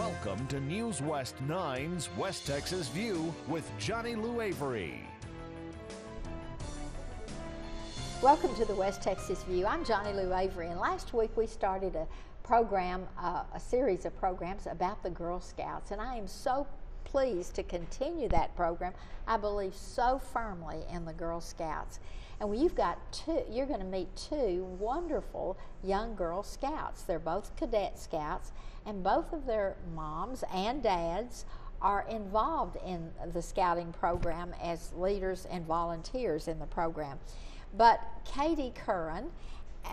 Welcome to News West 9's West Texas View with Johnny Lou Avery. Welcome to the West Texas View. I'm Johnny Lou Avery, and last week we started a program, a series of programs about the Girl Scouts, and I am so pleased to continue that program. I believe so firmly in the Girl Scouts. And you're going to meet two wonderful young Girl Scouts. They're both Cadet Scouts, and both of their moms and dads are involved in the Scouting program as leaders and volunteers in the program. But Katie Curran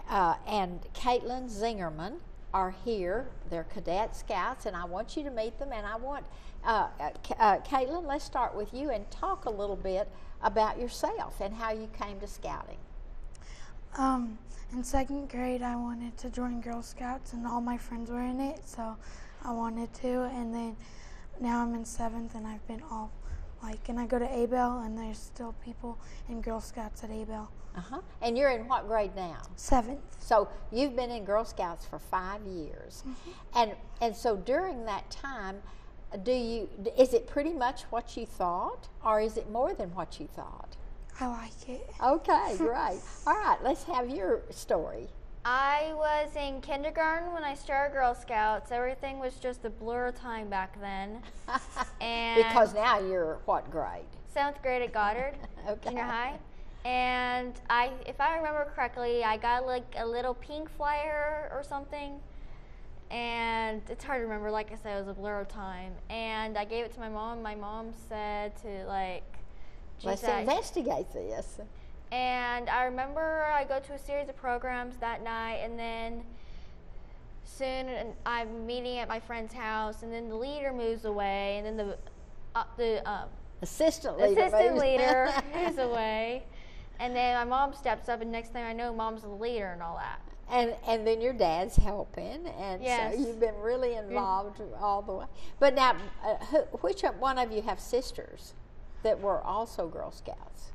and Caitlin Zingerman are here. They're Cadet Scouts, and I want you to meet them. And I want, Caitlin, let's start with you and talk a little bit about yourself and how you came to Scouting. In second grade, I wanted to join Girl Scouts, and all my friends were in it, so I wanted to. And then now I'm in seventh, and I've been and I go to Abel, and there's still people in Girl Scouts at Abel. And you're in what grade now? Seventh. So you've been in Girl Scouts for 5 years. And so during that time, is it pretty much what you thought, or is it more than what you thought? I like it. Okay, great. All right, let's have your story. I was in kindergarten when I started Girl Scouts. Everything was just a blur of time back then. And because now you're what grade? 7th grade at Goddard Junior High. And if I remember correctly, I got like a little pink flyer or something. And it's hard to remember. Like I said, it was a blur of time. And I gave it to my mom. My mom said to let's investigate this. And I remember I go to a series of programs that night, and then soon I'm meeting at my friend's house, and then the leader moves away, and then the assistant leader moves away, and then my mom steps up, and next thing I know, mom's the leader and all that. And then your dad's helping, and yes. So you've been really involved all the way. But now, which one of you have sisters that were also Girl Scouts?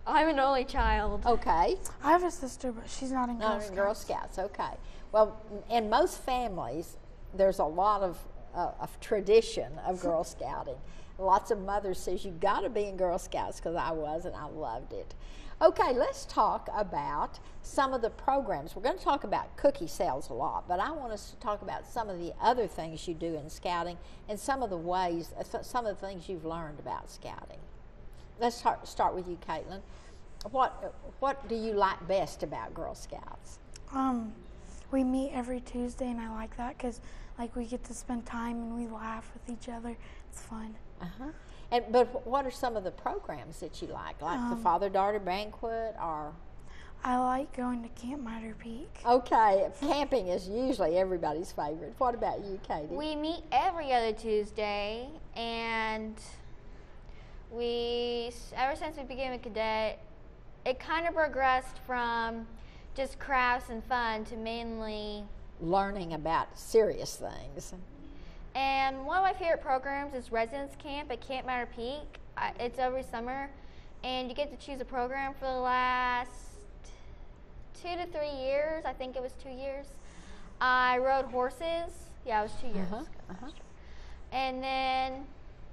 I'm an only child. Okay. I have a sister, but she's not in Girl Scouts. Girl Scouts, okay. Well, in most families, there's a lot of tradition of Girl Scouting. Lots of mothers says you got to be in Girl Scouts, because I was, and I loved it. Okay, let's talk about some of the programs. We're going to talk about cookie sales a lot, but I want us to talk about some of the other things you do in Scouting and some of the things you've learned about Scouting. Let's start with you, Caitlin. What do you like best about Girl Scouts? We meet every Tuesday, and I like that because we get to spend time and we laugh with each other. It's fun. But what are some of the programs that you like the father-daughter banquet, or? I like going to Camp Mitre Peak. Okay, camping is usually everybody's favorite. What about you, Katie? We meet every other Tuesday, and ever since we became a cadet, it kind of progressed from just crafts and fun to mainly learning about serious things. And one of my favorite programs is Residence Camp at Camp Mitre Peak. It's every summer, and you get to choose a program for the last 2 to 3 years. I think it was 2 years. I rode horses. Yeah, it was 2 years.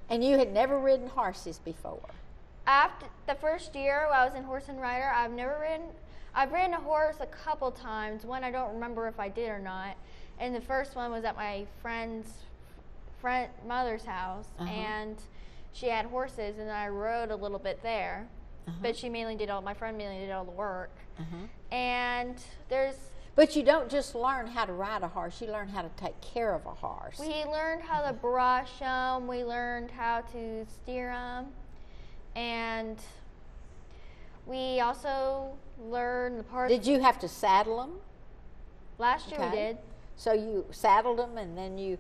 And you had never ridden horses before? After the first year I was in Horse and Rider, I've ridden a horse a couple times. One I don't remember if I did or not. And the first one was at my friend's mother's house, and she had horses, and I rode a little bit there. But my friend mainly did all the work. And But you don't just learn how to ride a horse, you learn how to take care of a horse. We learned how to brush them, we learned how to steer them, and we also learned the parts. Did you have to saddle them? Last year we did. So you saddled them, and then you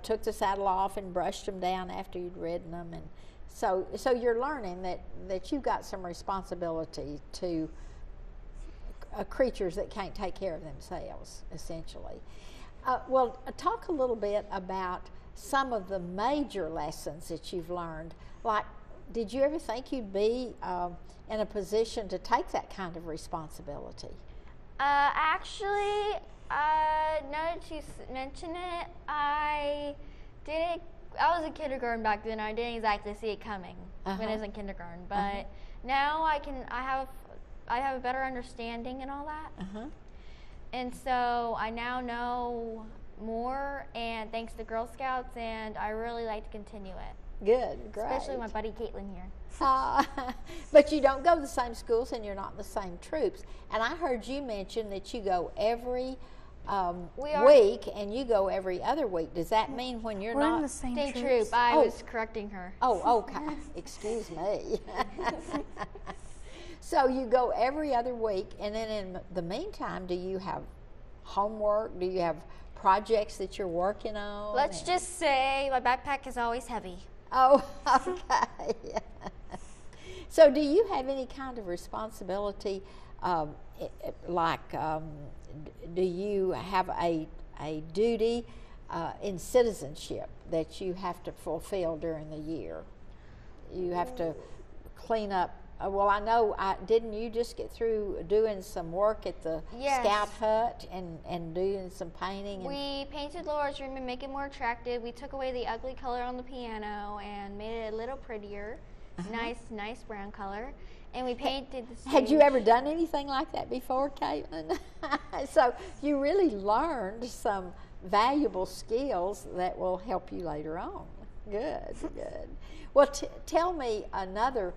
took the saddle off and brushed them down after you'd ridden them, and so you're learning that you've got some responsibility to creatures that can't take care of themselves, essentially. Talk a little bit about some of the major lessons that you've learned. Like, did you ever think you'd be in a position to take that kind of responsibility? Actually, no, that you mention it, I was in kindergarten back then. I didn't exactly see it coming when I was in kindergarten, but now I have a better understanding and all that. And so I now know more, and thanks to Girl Scouts, and I really like to continue it. Good, great. Especially my buddy Caitlin here. But you don't go to the same schools and you're not in the same troops. And I heard you mention that you go every week and you go every other week. Does that mean when you're We're not in the same Same troops. troop. I was correcting her. Oh, okay. Excuse me. So you go every other week, and then in the meantime, do you have homework? Do you have projects that you're working on? Let's just say my backpack is always heavy. Oh, okay. So do you have any kind of responsibility, do you have a duty in citizenship that you have to fulfill during the year? You have to clean up. Well, I know, didn't you just get through doing some work at the Scout Hut and doing some painting? We painted Laura's room and make it more attractive. We took away the ugly color on the piano and made it a little prettier. Nice brown color. And we painted the stage. Had you ever done anything like that before, Caitlin? So you really learned some valuable skills that will help you later on. Good, good. Well, tell me another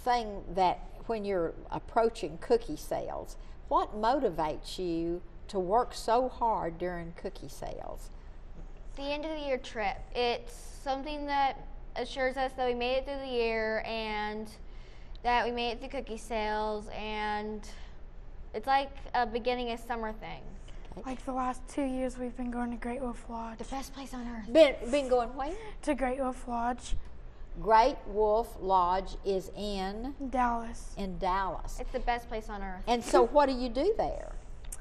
thing that when you're approaching cookie sales, what motivates you to work so hard during cookie sales? The end of the year trip. It's something that assures us that we made it through the year and that we made it through cookie sales, and it's like a beginning of summer thing. Like the last 2 years, we've been going to Great Wolf Lodge. The best place on earth. Been going where? To Great Wolf Lodge. Great Wolf Lodge is in Dallas. It's the best place on earth. And so what do you do there?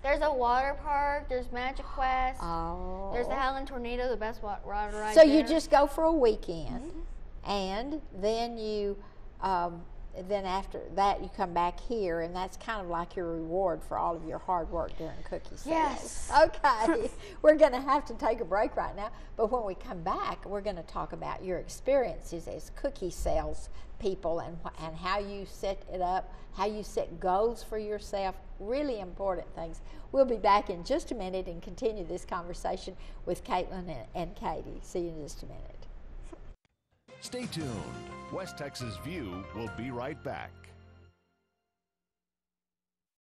There's a water park, there's Magic Quest, Oh. there's the Howlin' Tornado, the best water ride So there. you just go for a weekend, and then you, then after that you come back here, and that's kind of like your reward for all of your hard work during cookie sales. Yes. Okay. We're going to have to take a break right now, but when we come back, we're going to talk about your experiences as cookie sales people and how you set it up, how you set goals for yourself, really important things. We'll be back in just a minute and continue this conversation with Caitlin and Katie. See you in just a minute. Stay tuned. West Texas View will be right back.